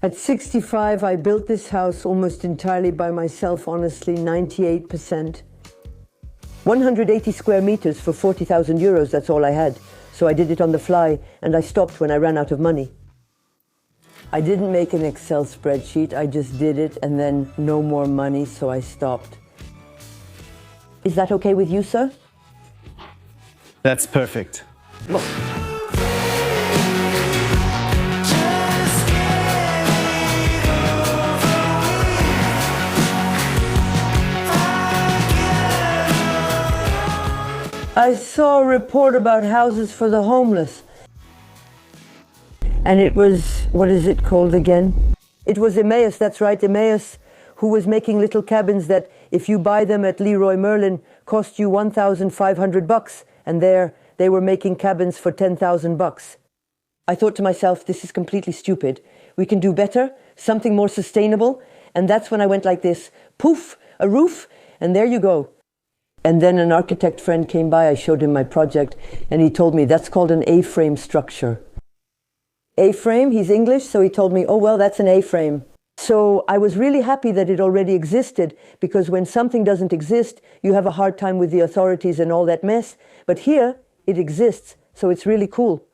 At 65, I built this house almost entirely by myself, honestly, 98%. 180 square meters for 40,000 euros, that's all I had. So I did it on the fly, and I stopped when I ran out of money. I didn't make an Excel spreadsheet, I just did it, and then no more money, so I stopped. Is that okay with you, sir? That's perfect. Look. I saw a report about houses for the homeless. And it was, what is it called again? It was Emmaus, that's right, Emmaus, who was making little cabins that, if you buy them at Leroy Merlin, cost you 1,500 bucks. And there, they were making cabins for 10,000 bucks. I thought to myself, this is completely stupid. We can do better, something more sustainable. And that's when I went like this, poof, a roof, and there you go. And then an architect friend came by, I showed him my project, and he told me that's called an A-frame structure. A-frame, he's English, so he told me, oh, well, that's an A-frame. So I was really happy that it already existed, because when something doesn't exist, you have a hard time with the authorities and all that mess. But here, it exists, so it's really cool.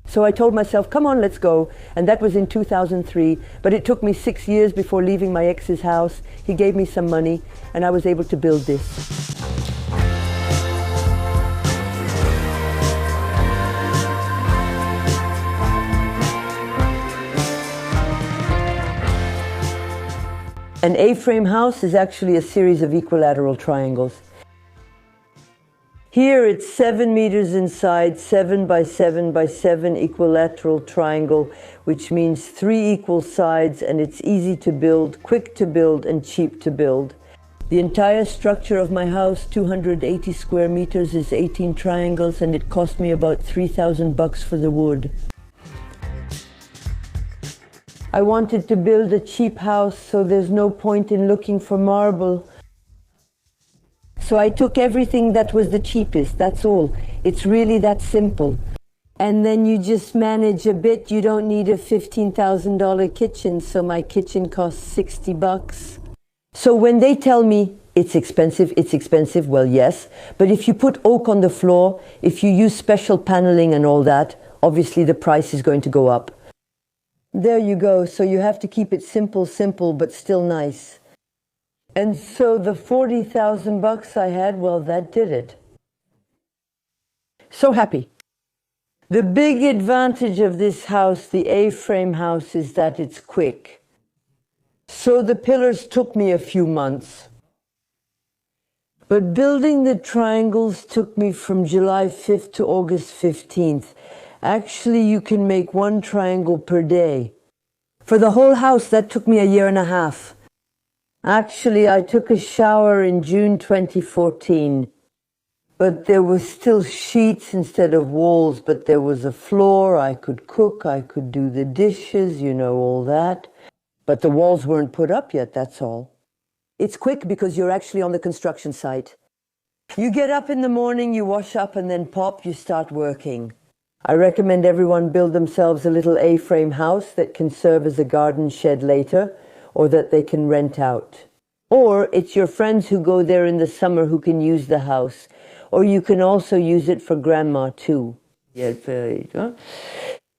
So I told myself, come on, let's go. And that was in 2003, but it took me 6 years before leaving my ex's house. He gave me some money, and I was able to build this. An A-frame house is actually a series of equilateral triangles. Here it's 7 meters inside, 7 by 7 by 7 equilateral triangle, which means 3 equal sides, and it's easy to build, quick to build, and cheap to build. The entire structure of my house, 280 square meters, is 18 triangles, and it cost me about 3,000 bucks for the wood. I wanted to build a cheap house, so there's no point in looking for marble. So I took everything that was the cheapest, that's all. It's really that simple. And then you just manage a bit. You don't need a $15,000 kitchen, so my kitchen costs 60 bucks. So when they tell me it's expensive, well, yes. But if you put oak on the floor, if you use special paneling and all that, obviously the price is going to go up. There you go. So you have to keep it simple, but still nice. And so the 40,000 bucks I had, well, that did it. So happy. The big advantage of this house, the A-frame house, is that it's quick. So the pillars took me a few months. But building the triangles took me from July 5th to August 15th. Actually, you can make 1 triangle per day. For the whole house, that took me a year and a half. Actually, I took a shower in June 2014. But there were still sheets instead of walls, but there was a floor. I could cook, I could do the dishes, you know, all that. But the walls weren't put up yet, that's all. It's quick because you're actually on the construction site. You get up in the morning, you wash up, and then pop, you start working. I recommend everyone build themselves a little A-frame house that can serve as a garden shed later, or that they can rent out. Or it's your friends who go there in the summer who can use the house. Or you can also use it for grandma too.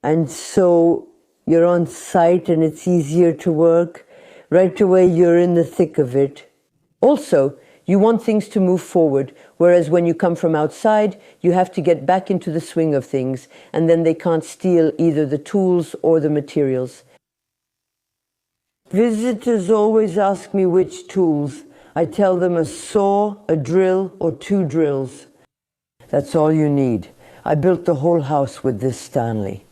And so you're on site and it's easier to work. Right away you're in the thick of it. Also, you want things to move forward, whereas when you come from outside, you have to get back into the swing of things, and then they can't steal either the tools or the materials. Visitors always ask me which tools. I tell them a saw, a drill, or 2 drills. That's all you need. I built the whole house with this Stanley.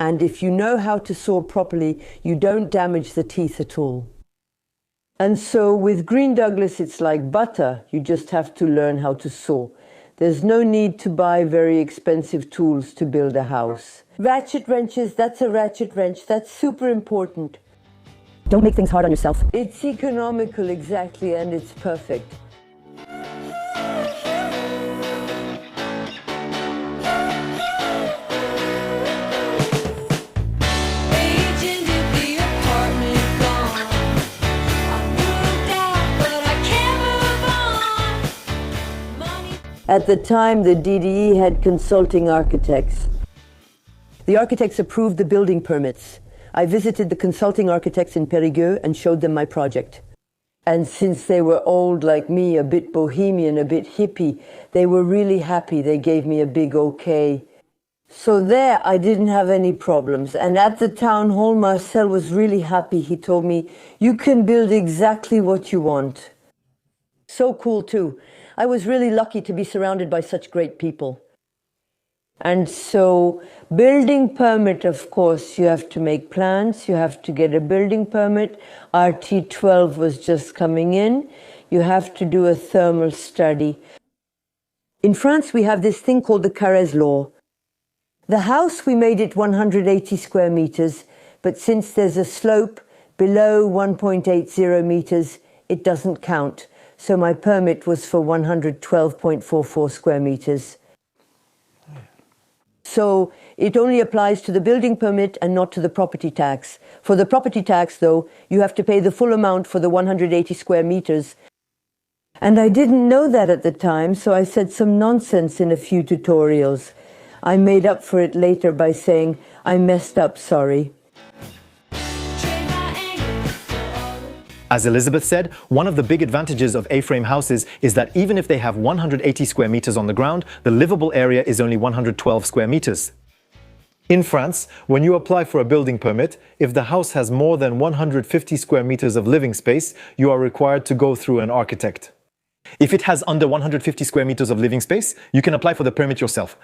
And if you know how to saw properly, you don't damage the teeth at all. And so with Green Douglas, it's like butter. You just have to learn how to saw. There's no need to buy very expensive tools to build a house. Ratchet wrenches, that's a ratchet wrench. That's super important. Don't make things hard on yourself. It's economical, exactly, and it's perfect. At the time, the DDE had consulting architects. The architects approved the building permits. I visited the consulting architects in Périgueux and showed them my project. And since they were old like me, a bit bohemian, a bit hippie, they were really happy. They gave me a big okay. So there, I didn't have any problems. And at the town hall, Marcel was really happy. He told me, you can build exactly what you want. So cool too. I was really lucky to be surrounded by such great people. And so, building permit, of course, you have to make plans, you have to get a building permit. RT12 was just coming in. You have to do a thermal study. In France, we have this thing called the Carrez law. The house, we made it 180 square meters, but since there's a slope below 1.80 meters, it doesn't count. So my permit was for 112.44 square meters. So it only applies to the building permit and not to the property tax. For the property tax, though, you have to pay the full amount for the 180 square meters. And I didn't know that at the time, so I said some nonsense in a few tutorials. I made up for it later by saying, I messed up, sorry. As Elizabeth said, one of the big advantages of A-frame houses is that even if they have 180 square meters on the ground, the livable area is only 112 square meters. In France, when you apply for a building permit, if the house has more than 150 square meters of living space, you are required to go through an architect. If it has under 150 square meters of living space, you can apply for the permit yourself.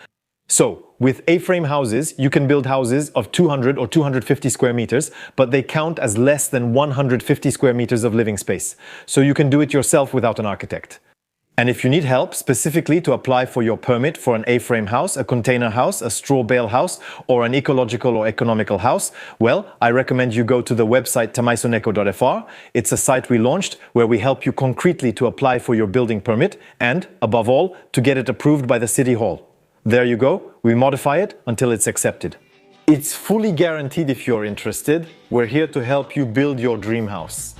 So, with A-frame houses, you can build houses of 200 or 250 square meters, but they count as less than 150 square meters of living space. So you can do it yourself without an architect. And if you need help specifically to apply for your permit for an A-frame house, a container house, a straw bale house, or an ecological or economical house, well, I recommend you go to the website tamaisoneco.fr. It's a site we launched where we help you concretely to apply for your building permit and, above all, to get it approved by the City Hall. There you go, we modify it until it's accepted. It's fully guaranteed if you're interested. We're here to help you build your dream house.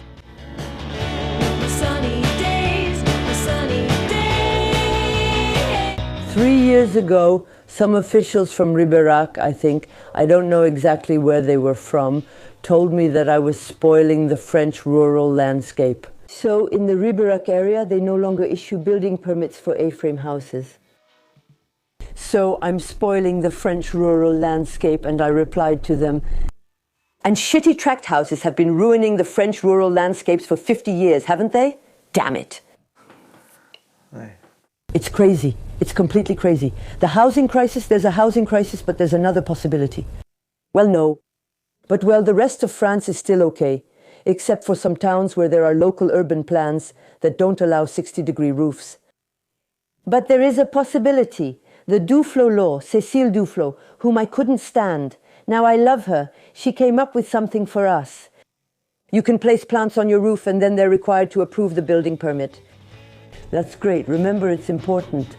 Sunny days, sunny days. 3 years ago, some officials from Ribérac, I think, I don't know exactly where they were from, told me that I was spoiling the French rural landscape. So in the Ribérac area, they no longer issue building permits for A-frame houses. So I'm spoiling the French rural landscape, and I replied to them, and shitty tract houses have been ruining the French rural landscapes for 50 years, haven't they? Damn it. Aye. It's crazy. It's completely crazy. The housing crisis, there's a housing crisis, but there's another possibility. Well, no. But well, the rest of France is still okay, except for some towns where there are local urban plans that don't allow 60-degree roofs. But there is a possibility. The Duflo law, Cécile Duflo, whom I couldn't stand. Now I love her. She came up with something for us. You can place plants on your roof and then they're required to approve the building permit. That's great. Remember, it's important.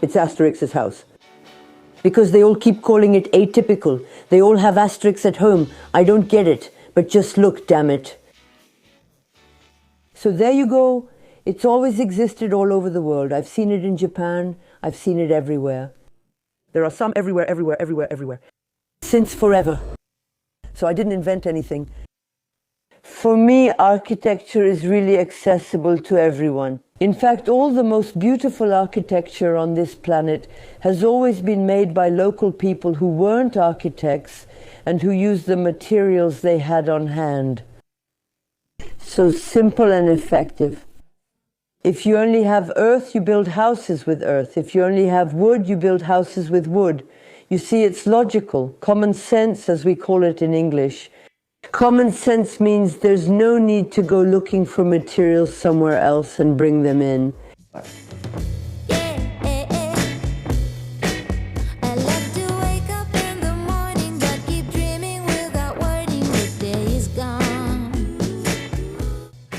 It's Asterix's house. Because they all keep calling it atypical. They all have asterisks at home. I don't get it. But just look, damn it. So there you go. It's always existed all over the world. I've seen it in Japan. I've seen it everywhere. There are some everywhere, everywhere, everywhere, everywhere. Since forever. So I didn't invent anything. For me, architecture is really accessible to everyone. In fact, all the most beautiful architecture on this planet has always been made by local people who weren't architects and who used the materials they had on hand. So simple and effective. If you only have earth, you build houses with earth. If you only have wood, you build houses with wood. You see, it's logical, common sense, as we call it in English. Common sense means there's no need to go looking for materials somewhere else and bring them in.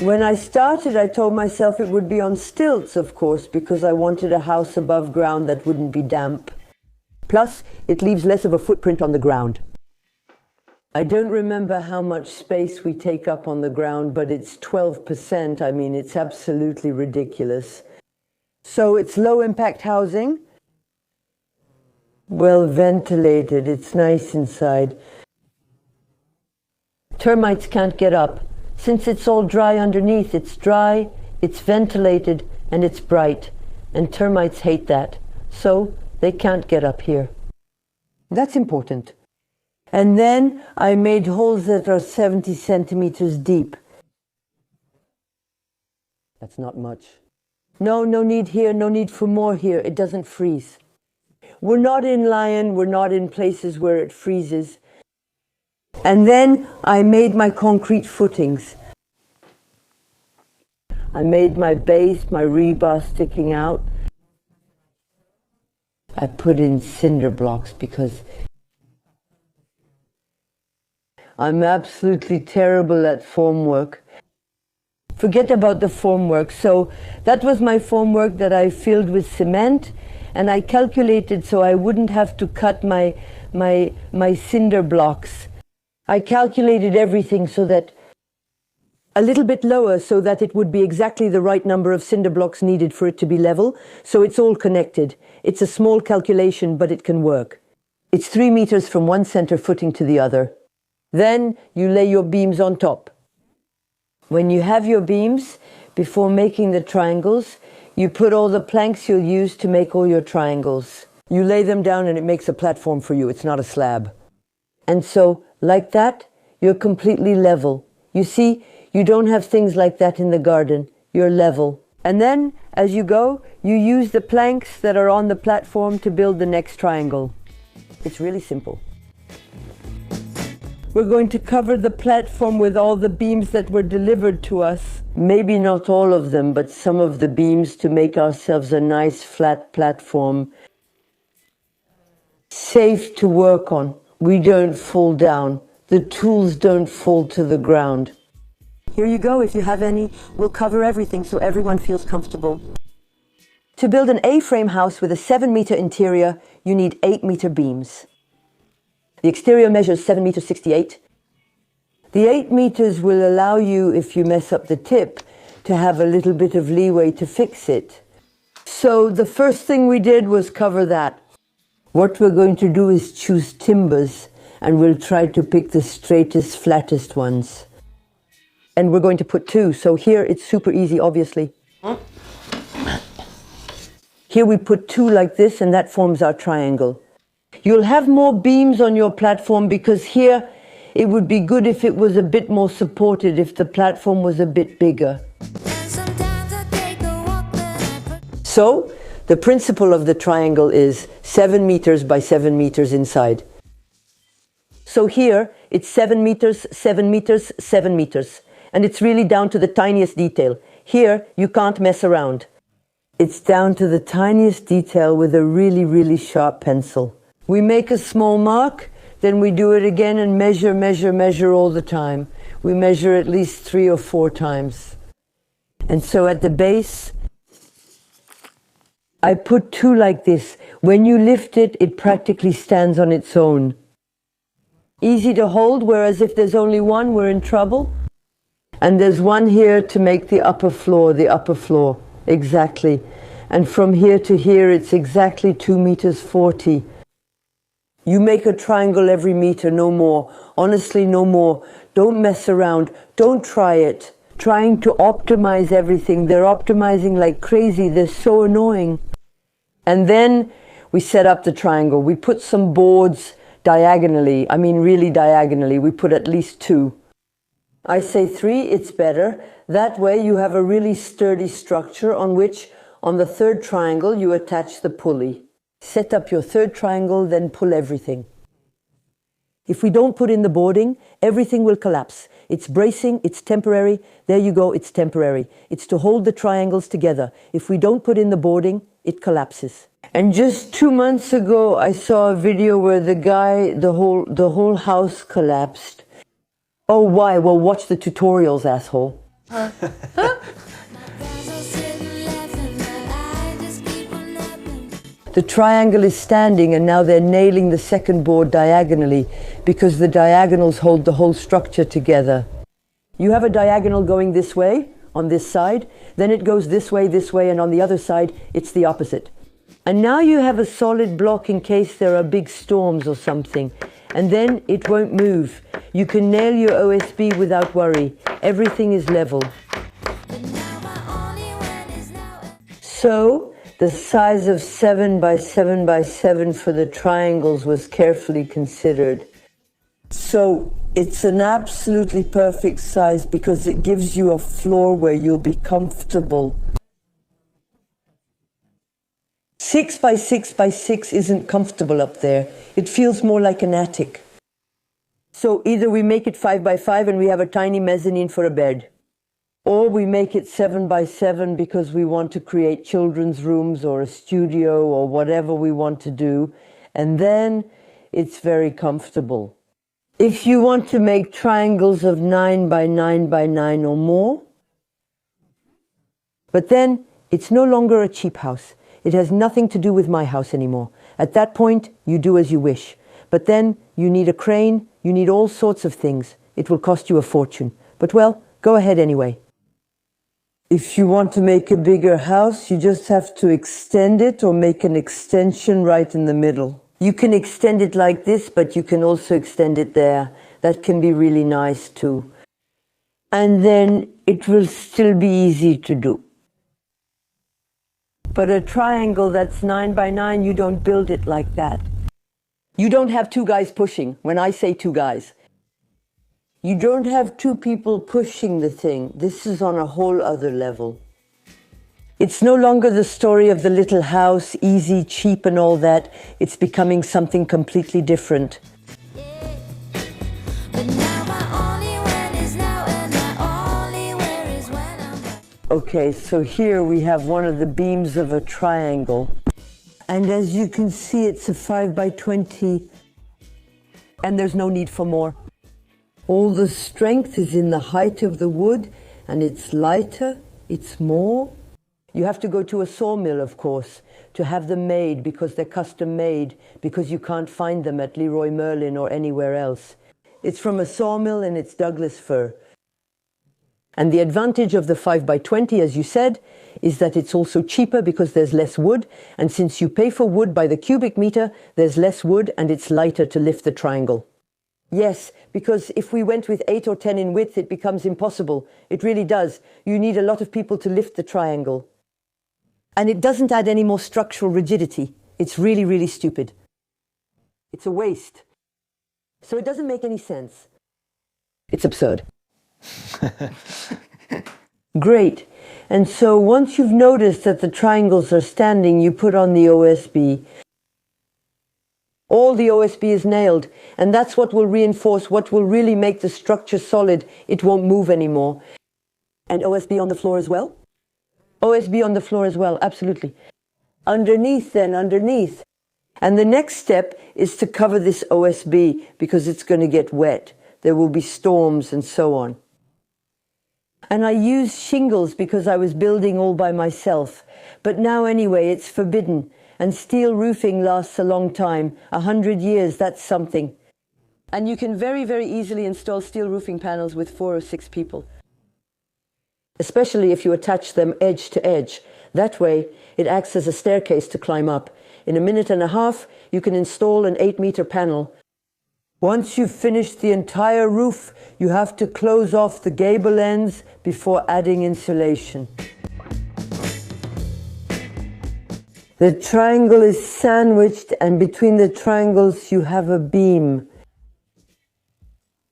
When I started, I told myself it would be on stilts, of course, because I wanted a house above ground that wouldn't be damp. Plus, it leaves less of a footprint on the ground. I don't remember how much space we take up on the ground, but it's 12%. I mean, it's absolutely ridiculous. So it's low impact housing, well ventilated, it's nice inside. Termites can't get up. Since it's all dry underneath, it's dry, it's ventilated, and it's bright. And termites hate that. So they can't get up here. That's important. And then I made holes that are 70 centimeters deep. That's not much. No need here, no need for more here. It doesn't freeze. We're not in Lyon, we're not in places where it freezes. And then I made my concrete footings. I made my base, my rebar sticking out. I put in cinder blocks because I'm absolutely terrible at formwork. Forget about the formwork. So that was my formwork that I filled with cement, and I calculated so I wouldn't have to cut my cinder blocks. I calculated everything so that a little bit lower so that it would be exactly the right number of cinder blocks needed for it to be level. So it's all connected. It's a small calculation, but it can work. It's 3 meters from one center footing to the other. Then you lay your beams on top. When you have your beams, before making the triangles, you put all the planks you'll use to make all your triangles. You lay them down and it makes a platform for you. It's not a slab. And so, like that, you're completely level. You see, you don't have things like that in the garden. You're level. And then, as you go, you use the planks that are on the platform to build the next triangle. It's really simple. We're going to cover the platform with all the beams that were delivered to us. Maybe not all of them, but some of the beams to make ourselves a nice flat platform. Safe to work on. We don't fall down. The tools don't fall to the ground. Here you go, if you have any. We'll cover everything so everyone feels comfortable. To build an A-frame house with a 7-meter interior, you need 8-meter beams. The exterior measures 7 meters 68. The 8 meters will allow you, if you mess up the tip, to have a little bit of leeway to fix it. So the first thing we did was cover that. What we're going to do is choose timbers, and we'll try to pick the straightest, flattest ones. And we're going to put 2, so here it's super easy, obviously. Here we put 2 like this, and that forms our triangle. You'll have more beams on your platform because here it would be good if it was a bit more supported, if the platform was a bit bigger. So, the principle of the triangle is 7 meters by 7 meters inside. So here, it's 7 meters, 7 meters, 7 meters. And it's really down to the tiniest detail. Here, you can't mess around. It's down to the tiniest detail with a really, really sharp pencil. We make a small mark, then we do it again and measure, measure, measure all the time. We measure at least 3 or 4 times. And so at the base, I put 2 like this. When you lift it, it practically stands on its own. Easy to hold, whereas if there's only one, we're in trouble. And there's one here to make the upper floor, exactly. And from here to here, it's exactly 2 meters 40. You make a triangle every meter, no more. Honestly, no more. Don't mess around. Don't try it. Trying to optimize everything. They're optimizing like crazy. They're so annoying. And then we set up the triangle. We put some boards diagonally. I mean, really diagonally. We put at least 2. I say 3, it's better. That way you have a really sturdy structure on which, on the 3rd triangle, you attach the pulley. Set up your 3rd triangle, then pull everything. If we don't put in the boarding, everything will collapse. It's bracing, it's temporary. There you go, it's temporary. It's to hold the triangles together. If we don't put in the boarding, it collapses. And just 2 months ago, I saw a video where the whole house collapsed. Oh, why? Well, watch the tutorials, asshole. The triangle is standing and now they're nailing the second board diagonally because the diagonals hold the whole structure together. You have a diagonal going this way on this side, then it goes this way, and on the other side it's the opposite. And now you have a solid block in case there are big storms or something, and then it won't move. You can nail your OSB without worry. Everything is level. So, the size of 7 by 7 by 7 for the triangles was carefully considered. So, it's an absolutely perfect size because it gives you a floor where you'll be comfortable. 6 by 6 by 6 isn't comfortable up there. It feels more like an attic. So either we make it 5 by 5 and we have a tiny mezzanine for a bed, or we make it 7 by 7 because we want to create children's rooms or a studio or whatever we want to do, and then it's very comfortable. If you want to make triangles of 9 by 9 by 9 or more, but then it's no longer a cheap house. It has nothing to do with my house anymore. At that point, you do as you wish. But then you need a crane, you need all sorts of things. It will cost you a fortune. But well, go ahead anyway. If you want to make a bigger house, you just have to extend it or make an extension right in the middle. You can extend it like this, but you can also extend it there. That can be really nice too. And then it will still be easy to do. But a triangle that's 9 by 9, you don't build it like that. You don't have two guys pushing. When I say two guys, you don't have two people pushing the thing. This is on a whole other level. It's no longer the story of the little house, easy, cheap and all that. It's becoming something completely different. Okay, so here we have one of the beams of a triangle. And as you can see, it's a 5 by 20, and there's no need for more. All the strength is in the height of the wood, and it's lighter, it's more. You have to go to a sawmill, of course, to have them made because they're custom made, because you can't find them at Leroy Merlin or anywhere else. It's from a sawmill and it's Douglas fir. And the advantage of the 5 by 20, as you said, is that it's also cheaper because there's less wood, and since you pay for wood by the cubic meter, there's less wood and it's lighter to lift the triangle. Yes, because if we went with 8 or 10 in width, it becomes impossible. It really does. You need a lot of people to lift the triangle. And it doesn't add any more structural rigidity. It's really, really stupid. It's a waste. So it doesn't make any sense. It's absurd. Great. And so once you've noticed that the triangles are standing, you put on the OSB. All the OSB is nailed, and that's what will reinforce, what will really make the structure solid. It won't move anymore. And OSB on the floor as well? OSB on the floor as well, absolutely. Underneath then, underneath. And the next step is to cover this OSB because it's going to get wet. There will be storms and so on. And I used shingles because I was building all by myself. But now anyway, it's forbidden. And steel roofing lasts a long time. 100 years, that's something. And you can very, very easily install steel roofing panels with 4 or 6 people. Especially if you attach them edge to edge. That way, it acts as a staircase to climb up. In a minute and a half, you can install an 8-meter panel. Once you've finished the entire roof, you have to close off the gable ends before adding insulation. The triangle is sandwiched, and between the triangles you have a beam.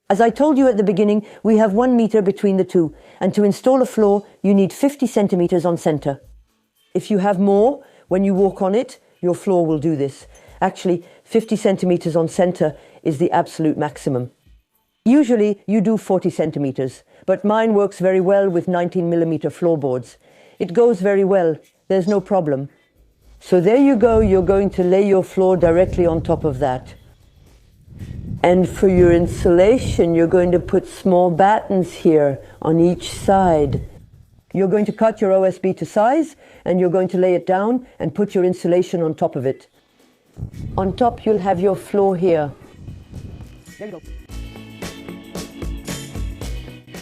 As I told you at the beginning, we have 1 meter between the two, and to install a floor, you need 50 centimeters on center. If you have more, when you walk on it, your floor will do this. Actually, 50 centimeters on center is the absolute maximum. Usually, you do 40 centimeters, but mine works very well with 19 millimeter floorboards. It goes very well. There's no problem. So there you go, you're going to lay your floor directly on top of that. And for your insulation, you're going to put small battens here on each side. You're going to cut your OSB to size, and you're going to lay it down and put your insulation on top of it. On top, you'll have your floor here. There you go.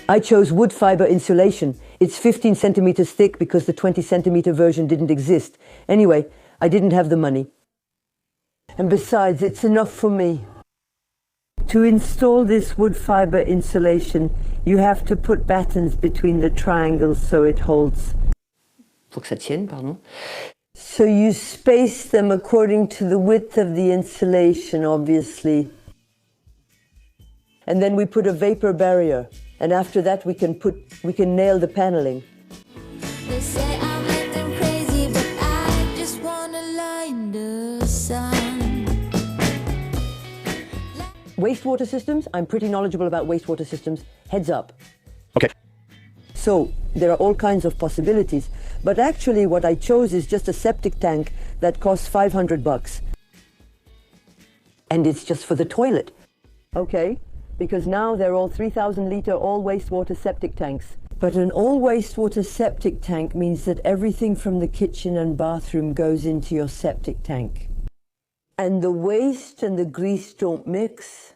I chose wood fiber insulation. It's 15 centimeters thick because the 20 centimeter version didn't exist. Anyway, I didn't have the money. And besides, it's enough for me. To install this wood fiber insulation, you have to put battens between the triangles so it holds. Faut que ça tienne, pardon. So you space them according to the width of the insulation, obviously. And then we put a vapor barrier. And after that, we can nail the paneling. They say I'm acting crazy, but I just wanna lie in the sun. Wastewater systems, I'm pretty knowledgeable about wastewater systems. Heads up. Okay. So there are all kinds of possibilities, but actually what I chose is just a septic tank that costs $500. And it's just for the toilet. Okay, because now they're all 3,000 liter all wastewater septic tanks. But an all wastewater septic tank means that everything from the kitchen and bathroom goes into your septic tank. And the waste and the grease don't mix.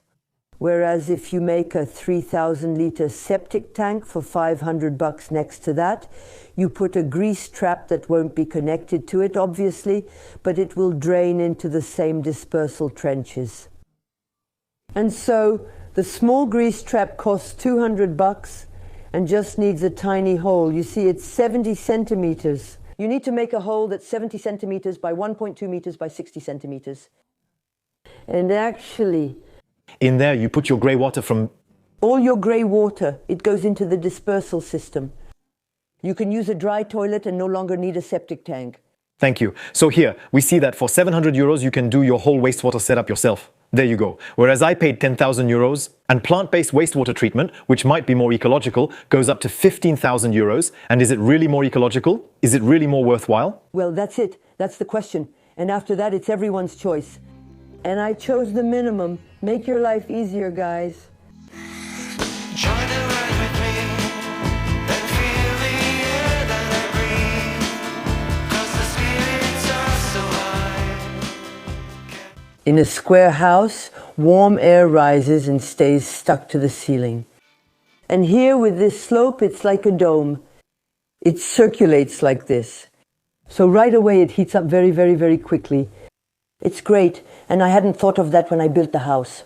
Whereas if you make a 3,000 liter septic tank for $500 next to that, you put a grease trap that won't be connected to it, obviously, but it will drain into the same dispersal trenches. And so the small grease trap costs $200 and just needs a tiny hole. You see, it's 70 centimeters. You need to make a hole that's 70 centimeters by 1.2 meters by 60 centimeters. And actually, In there, you put your grey water from... all your grey water, it goes into the dispersal system. You can use a dry toilet and no longer need a septic tank. Thank you. So here, we see that for 700 euros, you can do your whole wastewater setup yourself. There you go. Whereas I paid 10,000 euros, and plant-based wastewater treatment, which might be more ecological, goes up to 15,000 euros. And is it really more ecological? Is it really more worthwhile? Well, that's it. That's the question. And after that, it's everyone's choice. And I chose the minimum. Make your life easier, guys. Join the ride with me and feel the air that I breathe. 'Cause the spirits are so high. In a square house, warm air rises and stays stuck to the ceiling. And here with this slope, it's like a dome. It circulates like this. So right away, it heats up very, very, very quickly. It's great, and I hadn't thought of that when I built the house.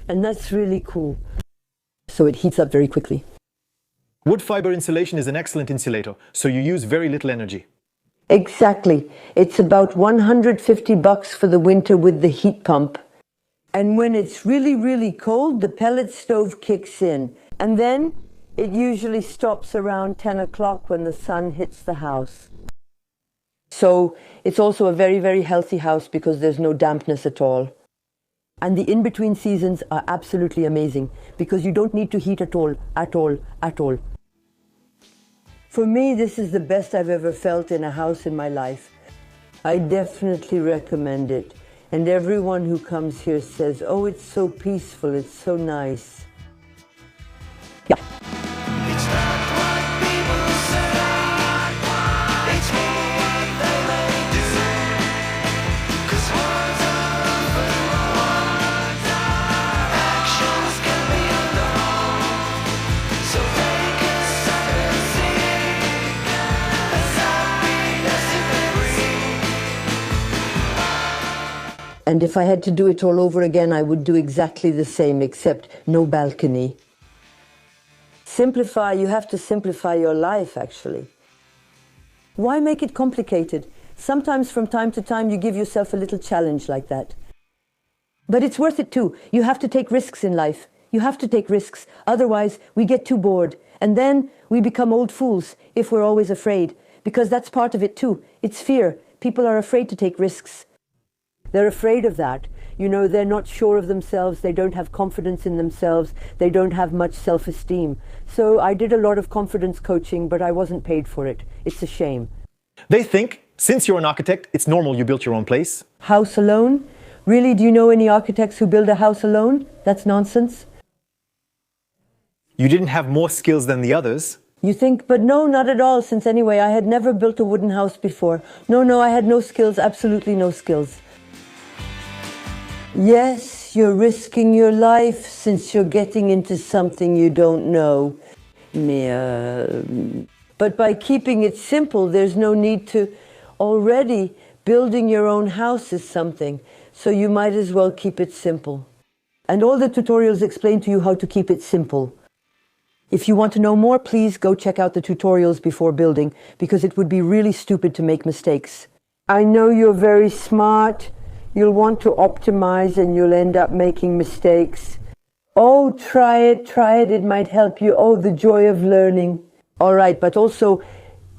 And that's really cool. So it heats up very quickly. Wood fiber insulation is an excellent insulator, so you use very little energy. Exactly. It's about $150 for the winter with the heat pump. And when it's really, really cold, the pellet stove kicks in. And then it usually stops around 10 o'clock when the sun hits the house. So it's also a very, very healthy house because there's no dampness at all. And the in-between seasons are absolutely amazing because you don't need to heat at all, at all, at all. For me, this is the best I've ever felt in a house in my life. I definitely recommend it. And everyone who comes here says, oh, it's so peaceful, it's so nice. Yeah. It's not what people say. It's more what they may do. 'Cause words are often words. Actions can be unknown. So take a silent seat as happiness it may bring. And if I had to do it all over again, I would do exactly the same, except no balcony. Simplify, you have to simplify your life, actually. Why make it complicated? Sometimes from time to time you give yourself a little challenge like that. But it's worth it too. You have to take risks in life. You have to take risks. Otherwise, we get too bored. And then we become old fools if we're always afraid. Because that's part of it too. It's fear. People are afraid to take risks. They're afraid of that. You know, they're not sure of themselves. They don't have confidence in themselves. They don't have much self-esteem. So I did a lot of confidence coaching, but I wasn't paid for it. It's a shame. They think, since you're an architect, it's normal you built your own place. House alone? Really, do you know any architects who build a house alone? That's nonsense. You didn't have more skills than the others. You think, but no, not at all, since anyway, I had never built a wooden house before. No, I had no skills, absolutely no skills. Yes, you're risking your life since you're getting into something you don't know. But by keeping it simple, there's no need to already building your own house is something. So you might as well keep it simple. And all the tutorials explain to you how to keep it simple. If you want to know more, please go check out the tutorials before building, because it would be really stupid to make mistakes. I know you're very smart. You'll want to optimize and you'll end up making mistakes. Oh, try it, it might help you. Oh, the joy of learning. All right, but also,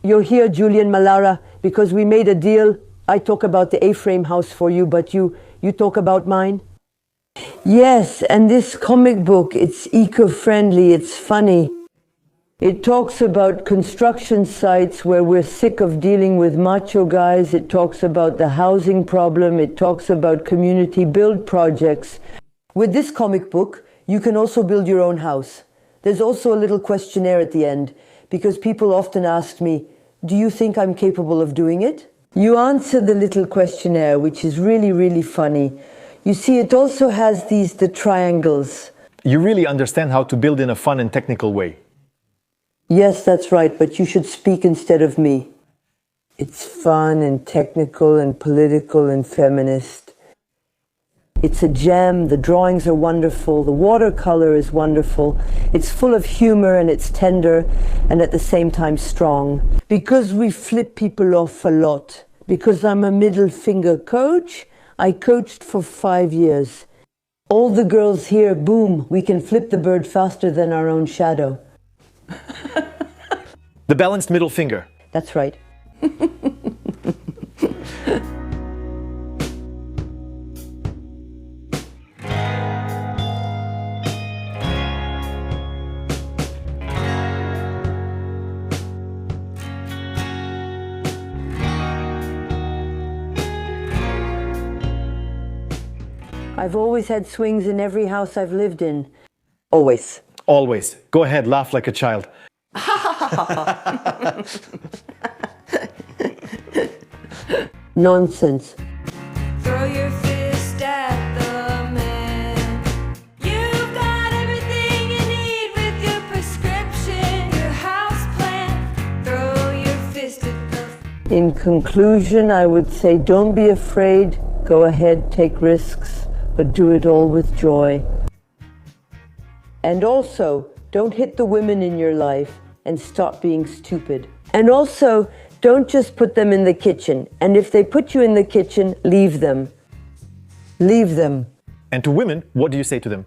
you're here, Julian Malara, because we made a deal. I talk about the A-frame house for you, but you talk about mine? Yes, and this comic book, it's eco-friendly, it's funny. It talks about construction sites where we're sick of dealing with macho guys. It talks about the housing problem. It talks about community build projects. With this comic book, you can also build your own house. There's also a little questionnaire at the end, because people often ask me, do you think I'm capable of doing it? You answer the little questionnaire, which is really, really funny. You see, it also has the triangles. You really understand how to build in a fun and technical way. Yes, that's right, but you should speak instead of me. It's fun and technical and political and feminist. It's a gem, the drawings are wonderful, the watercolor is wonderful, it's full of humor and it's tender and at the same time strong. Because we flip people off a lot, because I'm a middle finger coach, I coached for 5 years. All the girls here, boom, we can flip the bird faster than our own shadow. The balanced middle finger. That's right. I've always had swings in every house I've lived in. Always. Always. Go ahead, laugh like a child. Nonsense. Throw your fist at the man. You've got everything you need with your prescription, your house plan. Throw your fist at the... In conclusion, I would say don't be afraid. Go ahead, take risks, but do it all with joy. And also, don't hit the women in your life and stop being stupid. And also, don't just put them in the kitchen. And if they put you in the kitchen, leave them. Leave them. And to women, what do you say to them?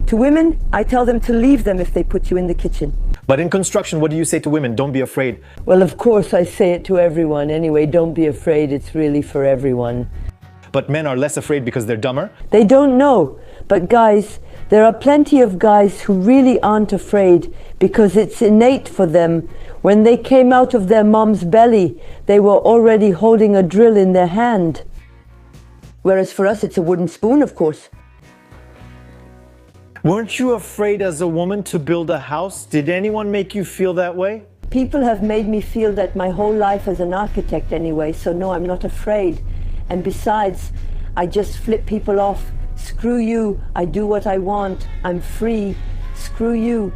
To women, I tell them to leave them if they put you in the kitchen. But in construction, what do you say to women? Don't be afraid. Well, of course, I say it to everyone. Anyway, don't be afraid. It's really for everyone. But men are less afraid because they're dumber? They don't know. But guys, there are plenty of guys who really aren't afraid because it's innate for them. When they came out of their mom's belly, they were already holding a drill in their hand. Whereas for us, it's a wooden spoon, of course. Weren't you afraid as a woman to build a house? Did anyone make you feel that way? People have made me feel that my whole life as an architect anyway, so no, I'm not afraid. And besides, I just flip people off. Screw you, I do what I want, I'm free. Screw you.